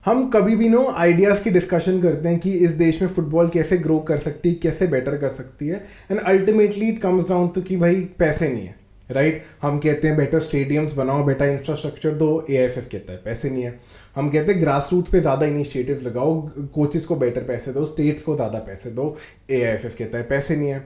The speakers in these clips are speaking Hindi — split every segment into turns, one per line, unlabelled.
हम कभी भी नो आइडियाज़ की डिस्कशन करते हैं कि इस देश में फुटबॉल कैसे ग्रो कर सकती है, कैसे बेटर कर सकती है, and ultimately it comes down to कि भाई पैसे नहीं है, राइट। हम कहते हैं बेटर स्टेडियम्स बनाओ, बेटर इंफ्रास्ट्रक्चर दो, एआईएफएफ कहता है पैसे नहीं है। हम कहते हैं ग्रास रूट्स पे ज़्यादा इनिशिएटिव्स लगाओ, कोचेस को बेटर पैसे दो, स्टेट्स को ज़्यादा पैसे दो, एआईएफएफ कहता है पैसे नहीं है।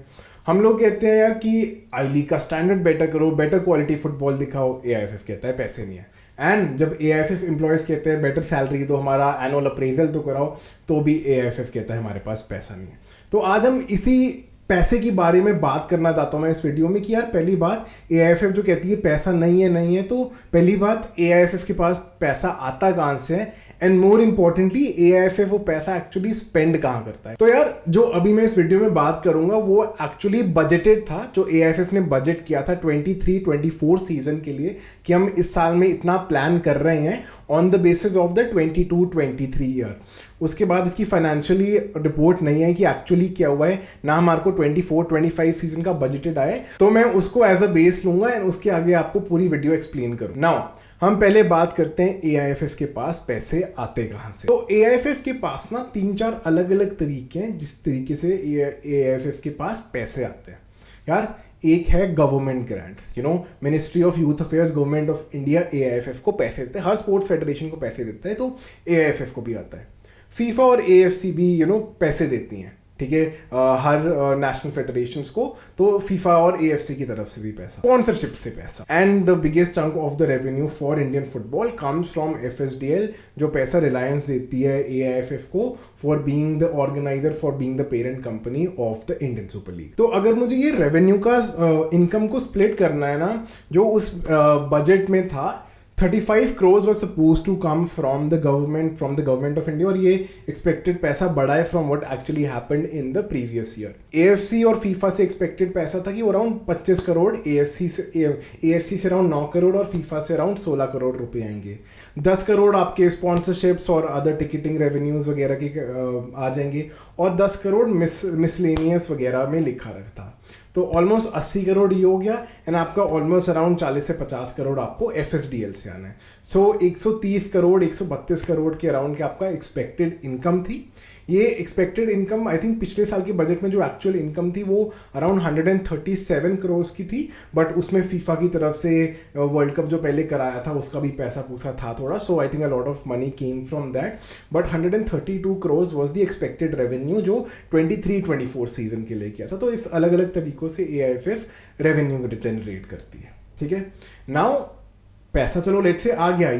हम लोग कहते हैं यार कि आई लीग का स्टैंडर्ड बेटर करो, बेटर क्वालिटी फुटबॉल दिखाओ, एआईएफएफ कहता है पैसे नहीं है। एंड जब एआईएफएफ एम्प्लॉयज़ कहते हैं बेटर सैलरी दो, हमारा एनुअल अप्रेजल तो कराओ, तो भी एआईएफएफ कहता है हमारे पास पैसा नहीं है। तो आज हम इसी पैसे के बारे में बात करना चाहता हूँ मैं इस वीडियो में कि यार पहली बात, एआईएफएफ जो कहती है पैसा नहीं है, तो पहली बात एआईएफएफ के पास पैसा आता कहाँ से है, एंड मोर इंपॉर्टेंटली एआईएफएफ वो पैसा एक्चुअली स्पेंड कहाँ करता है। तो यार जो अभी मैं इस वीडियो में बात करूंगा वो एक्चुअली बजटेड था, जो एआईएफएफ ने बजट किया था 23-24 सीजन के लिए, कि हम इस साल में इतना प्लान कर रहे हैं on the basis of the 22-23 year. उसके बाद इसकी फाइनेंशियली रिपोर्ट नहीं है कि एक्चुअली क्या हुआ है, ना हमारे को 24-25 सीजन का बजटेड आए, तो मैं उसको एज अ बेस लूंगा एंड उसके आगे आपको पूरी वीडियो एक्सप्लेन करूँ। नाउ हम पहले बात करते हैं एआईएफएफ के पास पैसे आते कहाँ से। तो एआईएफएफ के पास ना 3-4 अलग अलग तरीके हैं जिस तरीके से एआईएफएफ के पास पैसे आते हैं यार। एक है government grant, ministry of youth affairs, government of India AIFF को पैसे देते हैं, हर स्पोर्ट्स फेडरेशन को पैसे देता है, तो एआईएफएफ को भी आता है। फीफा और एएफसी भी पैसे देती हैं, ठीक है, हर नेशनल फेडरेशंस को, तो फीफा और एएफसी की तरफ से भी पैसा, स्पॉन्सरशिप से पैसा। And the biggest chunk of the revenue for Indian football comes from FSDL, जो पैसा रिलायंस देती है एआईएफएफ को for being the organiser, for being the parent company of the Indian Super League. तो अगर मुझे ये रेवेन्यू का इनकम को स्प्लिट करना है ना, जो उस बजट में था 35 crores was supposed to come from the government of India, और ये expected पैसा बढ़ा है from what actually happened in the previous year। AFC और FIFA से expected पैसा था कि अराउंड 25 करोड़, AFC से अराउंड 9 करोड़ और FIFA से अराउंड 16 करोड़ रुपए आएंगे। 10 करोड़ आपके स्पॉन्सरशिप्स और अदर टिकटिंग रेवेन्यूज वगैरह के आ जाएंगे, और 10 करोड़ मिसलेनियस वगैरह में लिखा रखता, तो ऑलमोस्ट 80 करोड़ ये हो गया, एंड आपका ऑलमोस्ट अराउंड 40 से 50 करोड़ आपको एफएसडीएल से आना है। सो 130 करोड़ 132 करोड़ के अराउंड के आपका एक्सपेक्टेड इनकम थी। ये एक्सपेक्टेड इनकम आई थिंक पिछले साल के बजट में जो एक्चुअल इनकम थी वो अराउंड 137 करोड़ की थी, बट उसमें फीफा की तरफ से वर्ल्ड कप जो पहले कराया था उसका भी पैसा पूसा था थोड़ा, so I think a lot of money came from that, but 132 crore was the expected revenue जो 23-24 सीजन के लिए किया था। तो इस अलग अलग तरीक़ों से एआईएफएफ रेवेन्यू जनरेट करती है, ठीक है। नाउ पैसा चलो लेट से आ गया,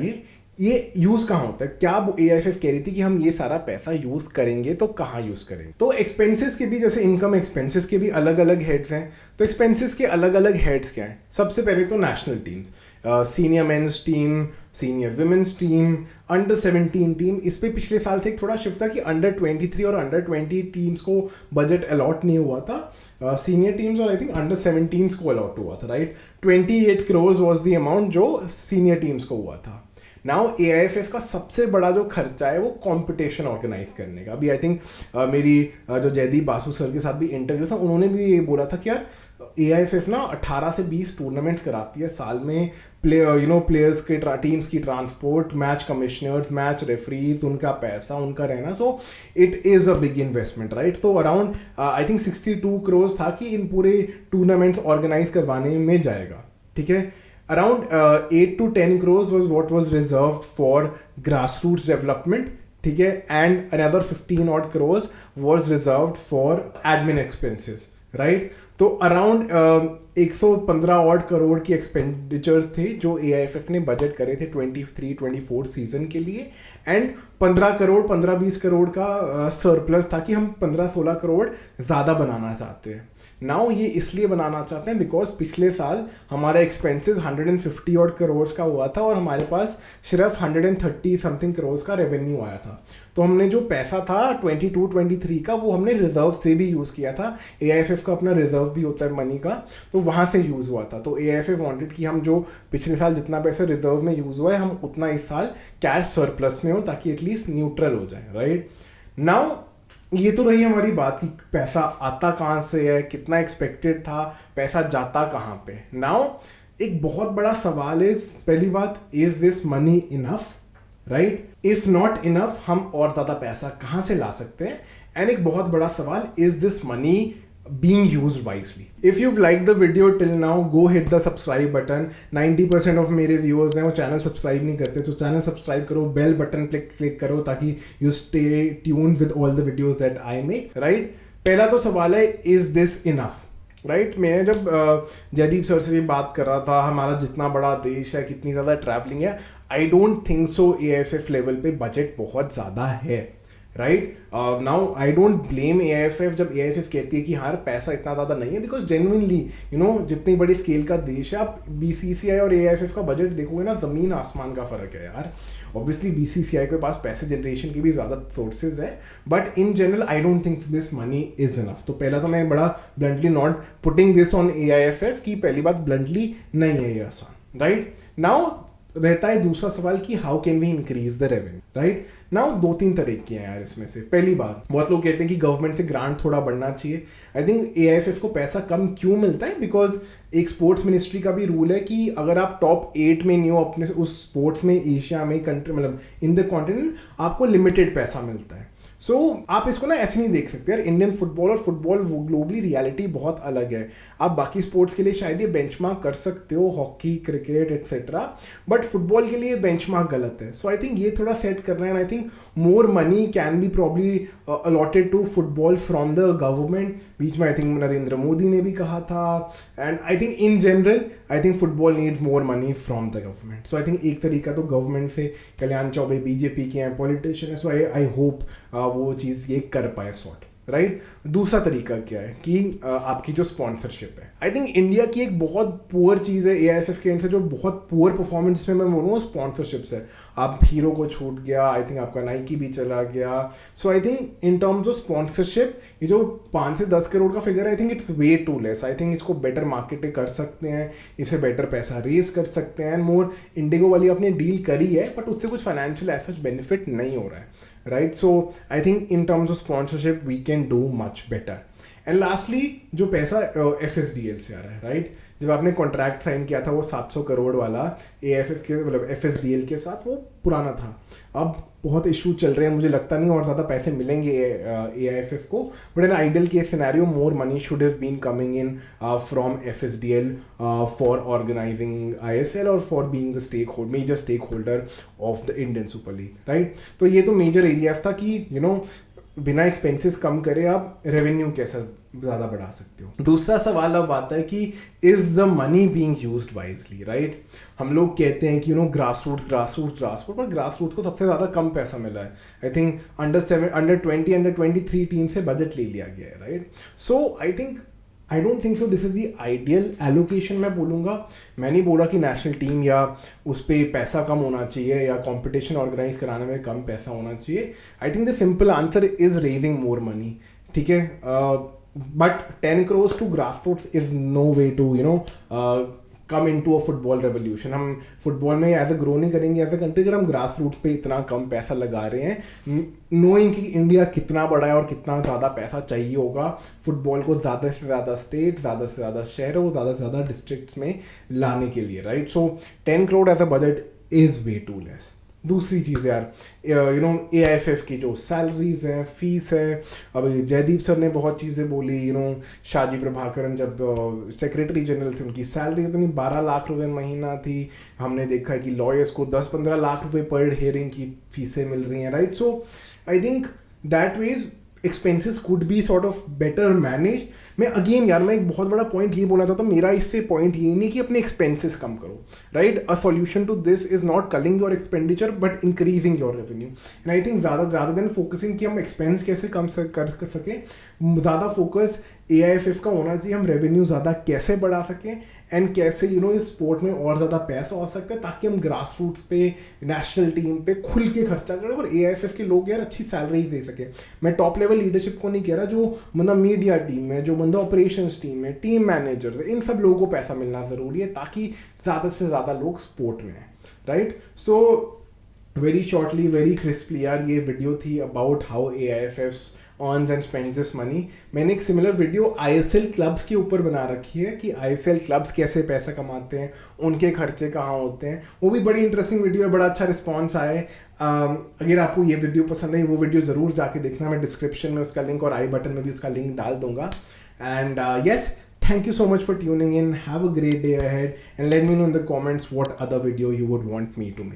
ये यूज़ कहाँ होता है, क्या एआईएफएफ कह रही थी कि हम ये सारा पैसा यूज़ करेंगे, तो कहाँ यूज़ करेंगे। तो एक्सपेंसेस के भी, जैसे इनकम एक्सपेंसेस के भी अलग अलग हेड्स हैं, तो एक्सपेंसेस के अलग अलग हेड्स क्या हैं। सबसे पहले तो national teams, senior mens team, senior womens team, under 17 team, इस पे पिछले साल से एक थोड़ा शिफ्ट था कि अंडर 23 और अंडर 20 टीम्स को बजट अलॉट नहीं हुआ था, सीनियर टीम्स और आई थिंक अंडर 17 को अलॉट हुआ था, right. 28 crore was the amount जो सीनियर टीम्स को हुआ था। नाउ एआईएफएफ का सबसे बड़ा जो खर्चा है वो कंपटीशन ऑर्गेनाइज करने का। अभी आई थिंक मेरी जो जयदीप बासु सर के साथ भी इंटरव्यू था, उन्होंने भी ये बोला था कि यार एआईएफएफ ना 18 से 20 टूर्नामेंट्स कराती है साल में, प्लेयर्स के टीम्स की transport, match commissioners, match referees, उनका पैसा, उनका रहना, so it is a big investment, right. तो अराउंड आई थिंक 62 करोड़ था कि इन पूरे टूर्नामेंट्स ऑर्गेनाइज करवाने में जाएगा, ठीक है। Around 8 to 10 crores was what was reserved for grassroots development, ठीक है, and another 15 odd crores was reserved for admin expenses, right। तो अराउंड 115 ऑड करोड़ की एक्सपेंडिचर्स थे जो एआईएफएफ ने बजट करे थे 23-24 सीजन के लिए, एंड 15-20 करोड़ का सरप्लस था कि हम 15-16 करोड़ ज़्यादा बनाना चाहते हैं। नाउ ये इसलिए बनाना चाहते हैं बिकॉज पिछले साल हमारा एक्सपेंसेस 150 ऑड करोड़ का हुआ था और हमारे पास सिर्फ 130 समथिंग करोड़ का रेवेन्यू आया था। तो हमने जो पैसा था 22-23 का वो हमने रिजर्व से भी यूज़ किया था, एआईएफएफ का अपना रिजर्व भी होता है मनी का, तो वहाँ से यूज़ हुआ था। तो एआईएफएफ वांटेड कि हम जो पिछले साल जितना पैसा रिजर्व में यूज़ हुआ है हम उतना इस साल कैश सरप्लस में हो, ताकि एटलीस्ट न्यूट्रल हो जाए, राइट। नाउ ये तो रही हमारी बात कि पैसा आता कहाँ से है, कितना एक्सपेक्टेड था, पैसा जाता कहाँ पे। नाउ एक बहुत बड़ा सवाल है, पहली बात, is this money enough, right? If not enough, हम और ज़्यादा पैसा कहाँ से ला सकते हैं? एंड एक बहुत बड़ा सवाल, is this money being used wisely? If you've liked the video till now, go hit the subscribe button. 90% of मेरे viewers हैं वो चैनल सब्सक्राइब नहीं करते, तो चैनल सब्सक्राइब करो, बेल बटन क्लिक करो ताकि you stay tuned with all the videos that I make, right? पहला तो सवाल है, is this enough? राइट मैं जब जयदीप सर से भी बात कर रहा था, हमारा जितना बड़ा देश है, कितनी ज़्यादा ट्रैवलिंग है, I don't think so AIFF level पे बजट बहुत ज़्यादा है, right? Now I don't blame AIFF जब AIFF कहती है कि हाँ पैसा इतना ज़्यादा नहीं है, बिकॉज जेन्युइनली जितनी बड़ी स्केल का देश है, आप BCCI और AIFF का बजट देखोगे ना, ज़मीन आसमान का फ़र्क है यार. ऑब्वियसली BCCI के पास पैसे जनरेशन की भी ज़्यादा सोर्सेज है, but in general I don't think this money is enough. तो पहला तो मैं बड़ा bluntly not putting this on AIFF की पहली बात ब्लंटली नहीं है ये आसान, राइट? नाउ रहता है दूसरा सवाल कि how can we increase the revenue, right? Now 2-3 तरीके हैं यार इसमें से. पहली बात, बहुत लोग कहते हैं कि गवर्नमेंट से ग्रांट थोड़ा बढ़ना चाहिए. आई थिंक AIFF को पैसा कम क्यों मिलता है? बिकॉज एक स्पोर्ट्स मिनिस्ट्री का भी रूल है कि अगर आप टॉप 8 में नहीं हो अपने उस स्पोर्ट्स में, एशिया में, कंट्री मतलब इन द कॉन्टिनेंट, आपको लिमिटेड पैसा मिलता है. सो आप इसको ना ऐसे नहीं देख सकते यार, इंडियन फुटबॉल और फुटबॉल ग्लोबली रियलिटी बहुत अलग है. आप बाकी स्पोर्ट्स के लिए शायद ये बेंचमार्क कर सकते हो, hockey, cricket etcetera, but football के लिए बेंचमार्क गलत है. सो आई थिंक ये थोड़ा सेट करना है, and I think more money can be probably allotted to football from the government. बीच में आई थिंक नरेंद्र मोदी ने भी कहा था, and I think in general I think football needs more money from the government. So I think एक तरीका तो गवर्नमेंट से, कल्याण चौबे BJP के हैं, पॉलिटिशियन है, सो आई होप वो चीज़ ये कर पाए सॉर्ट, राइट? दूसरा तरीका क्या है कि आपकी जो स्पॉन्सरशिप है, आई थिंक इंडिया की एक बहुत पुअर चीज़ है AIFF के एंड से, जो बहुत पुअर परफॉर्मेंस जिसमें मैं बोलूँ स्पॉन्सरशिप्स है. आप हीरो को छूट गया, आई थिंक आपका नाइकी भी चला गया. So I think in terms of sponsorship ये जो 5 से 10 करोड़ का फिगर है, I think it's way too less. I think इसको बेटर मार्केटिंग कर सकते हैं, इसे बेटर पैसा रेज कर सकते हैं. एंड मोर इंडिगो वाली आपने डील करी है, बट उससे कुछ फाइनेंशियल एज बेनिफिट नहीं हो रहा है, right? So I think in terms of sponsorship we can do much better. And lastly जो पैसा FSDL से आ रहा है, राइट? जब आपने कॉन्ट्रैक्ट साइन किया था वो 700 करोड़ वाला AIFF के मतलब FSDL के साथ, वो पुराना था. अब बहुत इशू चल रहे हैं, मुझे लगता नहीं और ज़्यादा पैसे मिलेंगे AIFF को, but an ideal case scenario more money should have been coming in from FSDL for organising ISL और for being the major stake holder of the Indian Super League, right? तो ये तो मेजर एरियाज था कि बिना एक्सपेंसेस कम करे आप रेवेन्यू कैसे ज़्यादा बढ़ा सकते हो. दूसरा सवाल अब आता है कि is the money being used wisely, right? हम लोग कहते हैं कि ग्रास रूट्स, पर ग्रास रूट्स को सबसे ज़्यादा कम पैसा मिला है. आई थिंक अंडर 23 टीम से बजट ले लिया गया है, right? So I don't think so this is the ideal allocation. मैं बोलूँगा, मैं नहीं बोला कि नेशनल टीम या उस पर पैसा कम होना चाहिए या कंपटीशन ऑर्गेनाइज कराने में कम पैसा होना चाहिए. I think the simple answer is raising more money, ठीक है? But 10 crores to grass roots is no way to come in to a football revolution. हम फुटबॉल में एज अ ग्रो नहीं करेंगे एज अ कंट्री अगर हम ग्रास रूट पे इतना कम पैसा लगा रहे हैं, नोइंग कि इंडिया कितना बड़ा है और कितना ज़्यादा पैसा चाहिए होगा फुटबॉल को ज़्यादा से ज़्यादा स्टेट, ज़्यादा से ज़्यादा शहरों, ज़्यादा से ज़्यादा डिस्ट्रिक्ट्स में लाने के लिए, right? So 10 crore as a budget is way too less. दूसरी चीज़ यार, AIFF की जो सैलरीज हैं, फीस है, अभी जयदीप सर ने बहुत चीज़ें बोली. शाजी प्रभाकरन जब सेक्रेटरी जनरल थे, उनकी सैलरी इतनी 12 लाख रुपए महीना थी. हमने देखा कि लॉयर्स को 10-15 लाख रुपए पर हेयरिंग की फीसें मिल रही हैं, right? So I think that wages expenses could be sort of better manage. मैं एक बहुत बड़ा पॉइंट ये बोलना चाहता हूँ, मेरा इससे पॉइंट ये नहीं कि अपने एक्सपेंसेस कम करो, right? A solution to this is not culling your expenditure but increasing your revenue. And I think ज़्यादा देन फोकसिंग कि हम एक्सपेंस कैसे कम कर सकें, ज़्यादा फोकस AIFF का होना चाहिए हम रेवेन्यू ज़्यादा कैसे बढ़ा सकें एंड कैसे इस स्पोर्ट में और ज़्यादा पैसा हो सकता है, ताकि हम ग्रास रूट्स पे, नेशनल टीम पे खुल के खर्चा करें और AIFF के लोग यार अच्छी सैलरी दे सकें. मैं टॉप लेवल लीडरशिप को नहीं कह रहा, जो मतलब मीडिया टीम में, जो बंदा ऑपरेशंस टीम में, टीम मैनेजर, इन सब लोगों को पैसा मिलना ज़रूरी है ताकि ज़्यादा से ज़्यादा लोग स्पोर्ट में हैं, right? So very shortly, very crisply यार, ये वीडियो थी about how AIFF earns and spends this money. मैंने एक सिमिलर वीडियो ISL क्लब्स के ऊपर बना रखी है कि ISL क्लब्स कैसे पैसा कमाते हैं, उनके खर्चे कहाँ होते हैं। वो भी बड़ी इंटरेस्टिंग वीडियो है, बड़ा अच्छा रिस्पॉन्स आए। अगर आपको ये वीडियो पसंद आई, वो वीडियो ज़रूर जाके देखना। मैं डिस्क्रिप्शन में उसका लिंक और आई बटन में भी उसका लिंक डाल दूंगा। And yes, thank you so much for tuning in. Have a great day ahead and let me know in the comments what other video you would want me to make.